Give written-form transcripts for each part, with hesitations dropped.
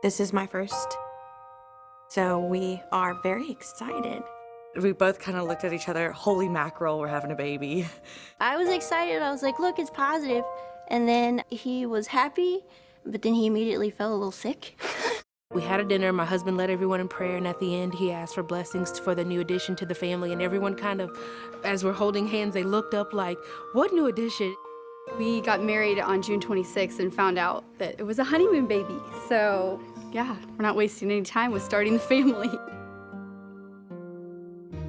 This is my first, so we are very excited. We both kind of looked at each other, holy mackerel, we're having a baby. I was excited. I was like, look, it's positive. And then he was happy, but then he immediately felt a little sick. We had a dinner, my husband led everyone in prayer, and at the end he asked for blessings for the new addition to the family, and everyone kind of, as we're holding hands, they looked up like, what new addition? We got married on June 26th and found out that it was a honeymoon baby. So yeah, we're not wasting any time with starting the family.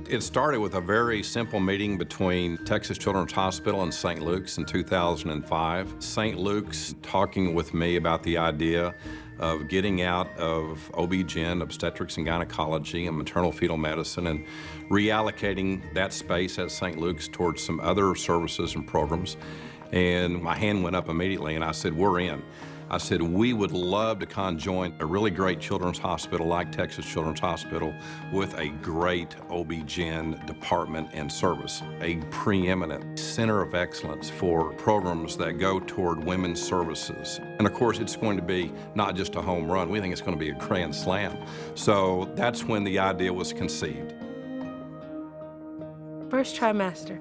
It started with a very simple meeting between Texas Children's Hospital and St. Luke's in 2005. St. Luke's talking with me about the idea of getting out of OB-GYN, obstetrics and gynecology, and maternal fetal medicine, and reallocating that space at St. Luke's towards some other services and programs. And my hand went up immediately, and I said, we're in. I said, we would love to conjoin a really great children's hospital like Texas Children's Hospital with a great OB-GYN department and service, a preeminent center of excellence for programs that go toward women's services. And of course, it's going to be not just a home run, we think it's going to be a grand slam. So that's when the idea was conceived. First trimester,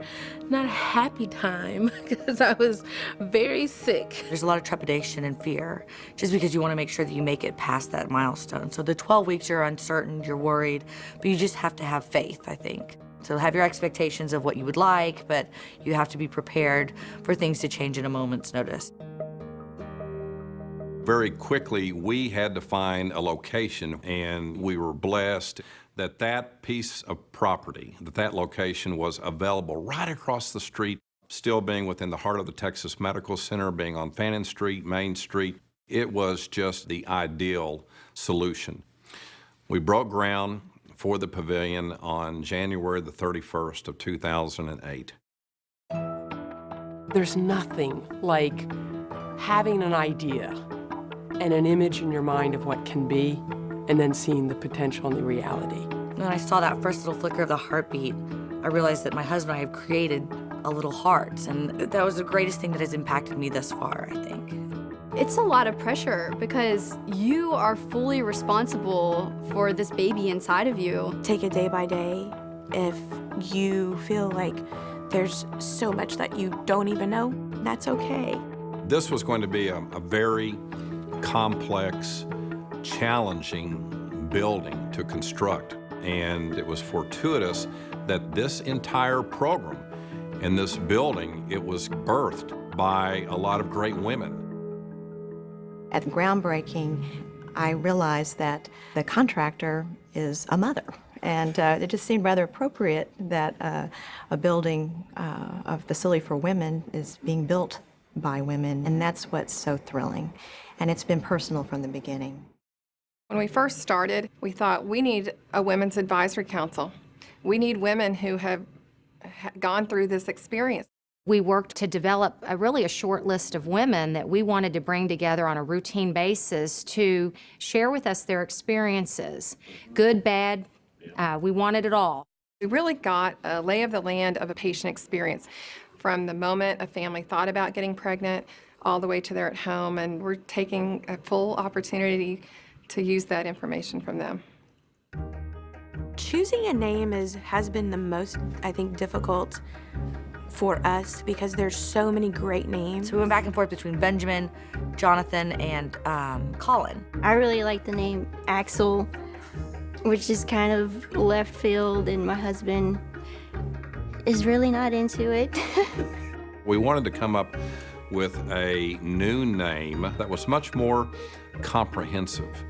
not a happy time because I was very sick. There's a lot of trepidation and fear just because you want to make sure that you make it past that milestone. So the 12 weeks, you're uncertain, you're worried, but you just have to have faith, I think. So have your expectations of what you would like, but you have to be prepared for things to change in a moment's notice. Very quickly, we had to find a location, and we were blessed that that piece of property, that location was available right across the street, still being within the heart of the Texas Medical Center, being on Fannin Street, Main Street. It was just the ideal solution. We broke ground for the Pavilion on January the 31st of 2008. There's nothing like having an idea and an image in your mind of what can be, and then seeing the potential and the reality. When I saw that first little flicker of the heartbeat, I realized that my husband and I have created a little heart, and that was the greatest thing that has impacted me thus far, I think. It's a lot of pressure because you are fully responsible for this baby inside of you. Take it day by day. If you feel like there's so much that you don't even know, that's okay. This was going to be a very complex, challenging building to construct. And it was fortuitous that this entire program in this building, it was birthed by a lot of great women. At the groundbreaking, I realized that the contractor is a mother. And it just seemed rather appropriate that a building, a facility for women is being built by women. And that's what's so thrilling. And it's been personal from the beginning. When we first started, we thought we need a women's advisory council. We need women who have gone through this experience. We worked to develop a short list of women that we wanted to bring together on a routine basis to share with us their experiences, good, bad. We wanted it all. We really got a lay of the land of a patient experience from the moment a family thought about getting pregnant all the way to they're at home, and we're taking a full opportunity to use that information from them. Choosing a name has been the most, I think, difficult for us because there's so many great names. So we went back and forth between Benjamin, Jonathan, and Colin. I really like the name Axel, which is kind of left field, and my husband is really not into it. We wanted to come up with a new name that was much more comprehensive,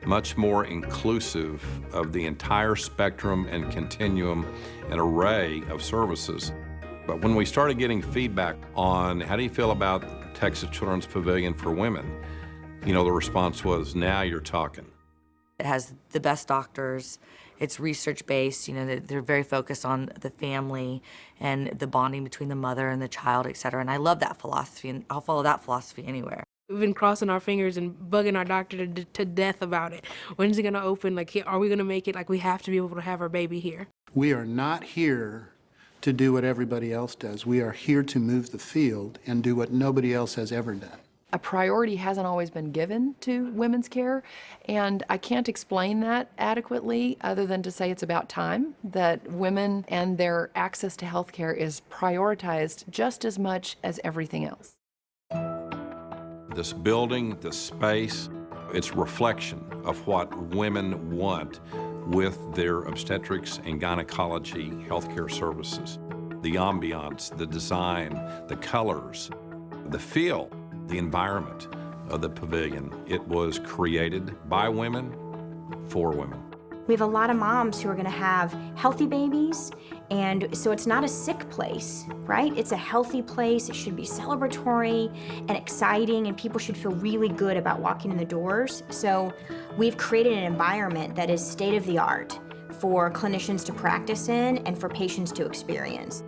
much more inclusive of the entire spectrum and continuum and array of services. But when we started getting feedback on how do you feel about Texas Children's Pavilion for Women, the response was, now you're talking. It has the best doctors. It's research-based. They're very focused on the family and the bonding between the mother and the child, et cetera. And I love that philosophy, and I'll follow that philosophy anywhere. We've been crossing our fingers and bugging our doctor to death about it. When's it gonna open? Like, are we gonna make it? Like, we have to be able to have our baby here. We are not here to do what everybody else does. We are here to move the field and do what nobody else has ever done. A priority hasn't always been given to women's care, and I can't explain that adequately other than to say it's about time that women and their access to health care is prioritized just as much as everything else. This building, this space, it's a reflection of what women want with their obstetrics and gynecology healthcare services. The ambiance, the design, the colors, the feel, the environment of the pavilion. It was created by women, for women. We have a lot of moms who are gonna have healthy babies, and so it's not a sick place, right? It's a healthy place. It should be celebratory and exciting, and people should feel really good about walking in the doors. So we've created an environment that is state-of-the-art for clinicians to practice in and for patients to experience.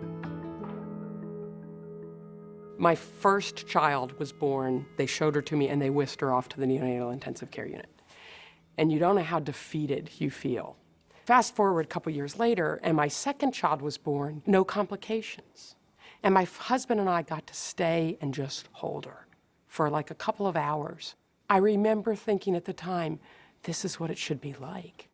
My first child was born, they showed her to me and they whisked her off to the neonatal intensive care unit. And you don't know how defeated you feel. Fast forward a couple years later, and my second child was born, no complications. And my husband and I got to stay and just hold her for like a couple of hours. I remember thinking at the time, this is what it should be like.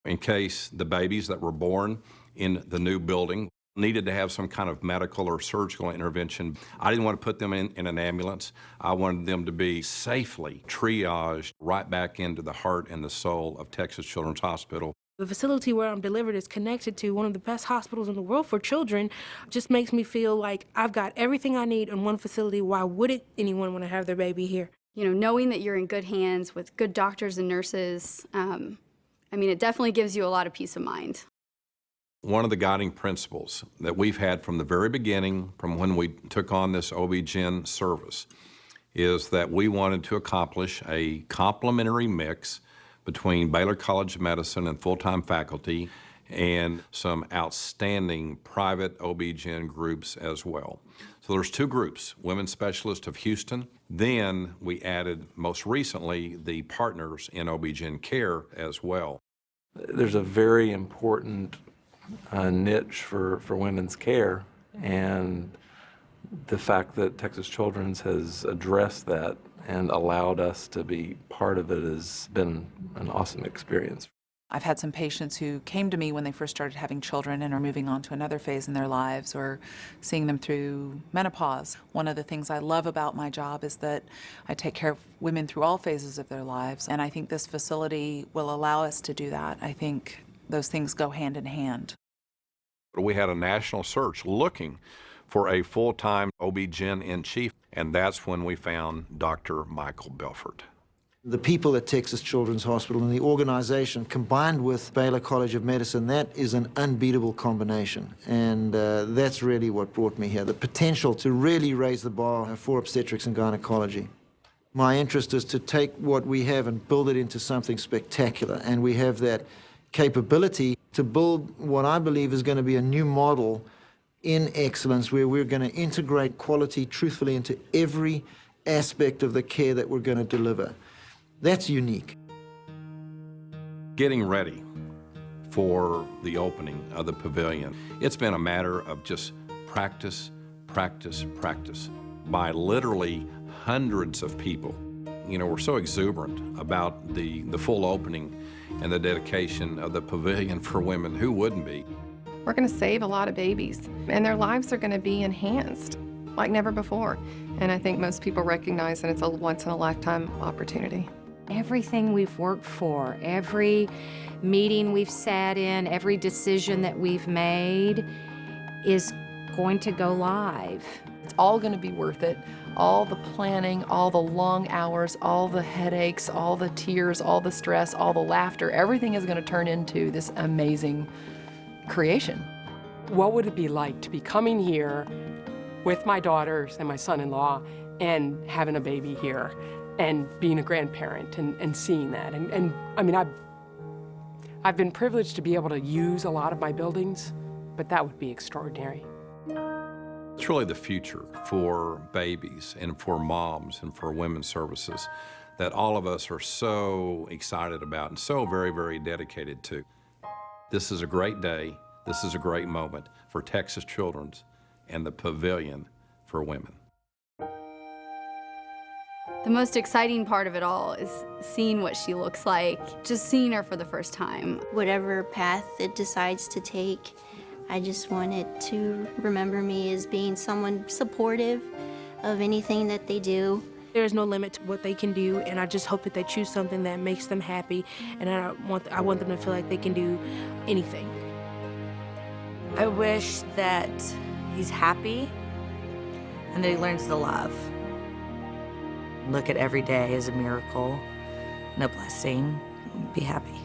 In case the babies that were born in the new building needed to have some kind of medical or surgical intervention, I didn't want to put them in an ambulance. I wanted them to be safely triaged right back into the heart and the soul of Texas Children's Hospital. The facility where I'm delivered is connected to one of the best hospitals in the world for children. Just makes me feel like I've got everything I need in one facility. Why wouldn't anyone want to have their baby here? You know, knowing that you're in good hands with good doctors and nurses, it definitely gives you a lot of peace of mind. One of the guiding principles that we've had from the very beginning, from when we took on this OB-GYN service, is that we wanted to accomplish a complementary mix between Baylor College of Medicine and full-time faculty and some outstanding private OB-GYN groups as well. So there's two groups, Women's Specialists of Houston. Then we added, most recently, the Partners in OB-GYN Care as well. There's a very important niche for women's care, and the fact that Texas Children's has addressed that and allowed us to be part of it has been an awesome experience. I've had some patients who came to me when they first started having children and are moving on to another phase in their lives or seeing them through menopause. One of the things I love about my job is that I take care of women through all phases of their lives, and I think this facility will allow us to do that. I think those things go hand in hand. We had a national search looking for a full-time OB-GYN-in-Chief, and that's when we found Dr. Michael Belfort. The people at Texas Children's Hospital and the organization, combined with Baylor College of Medicine, that is an unbeatable combination. And that's really what brought me here, the potential to really raise the bar for obstetrics and gynecology. My interest is to take what we have and build it into something spectacular, and we have that capability to build what I believe is going to be a new model in excellence, where we're going to integrate quality truthfully into every aspect of the care that we're going to deliver. That's unique. Getting ready for the opening of the pavilion, it's been a matter of just practice, practice, practice by literally hundreds of people. You know, we're so exuberant about the full opening and the dedication of the pavilion for women. Who wouldn't be? We're going to save a lot of babies, and their lives are going to be enhanced like never before. And I think most people recognize that it's a once-in-a-lifetime opportunity. Everything we've worked for, every meeting we've sat in, every decision that we've made is going to go live. It's all going to be worth it. All the planning, all the long hours, all the headaches, all the tears, all the stress, all the laughter, everything is going to turn into this amazing creation. What would it be like to be coming here with my daughters and my son-in-law and having a baby here and being a grandparent and seeing that? And I mean, I've been privileged to be able to use a lot of my buildings, but that would be extraordinary. It's really the future for babies and for moms and for women's services that all of us are so excited about and so very, very dedicated to. This is a great day. This is a great moment for Texas Children's and the Pavilion for Women. The most exciting part of it all is seeing what she looks like, just seeing her for the first time. Whatever path it decides to take, I just want it to remember me as being someone supportive of anything that they do. There is no limit to what they can do, and I just hope that they choose something that makes them happy, and I want them to feel like they can do anything. I wish that he's happy and that he learns to love. Look at every day as a miracle and a blessing. Be happy.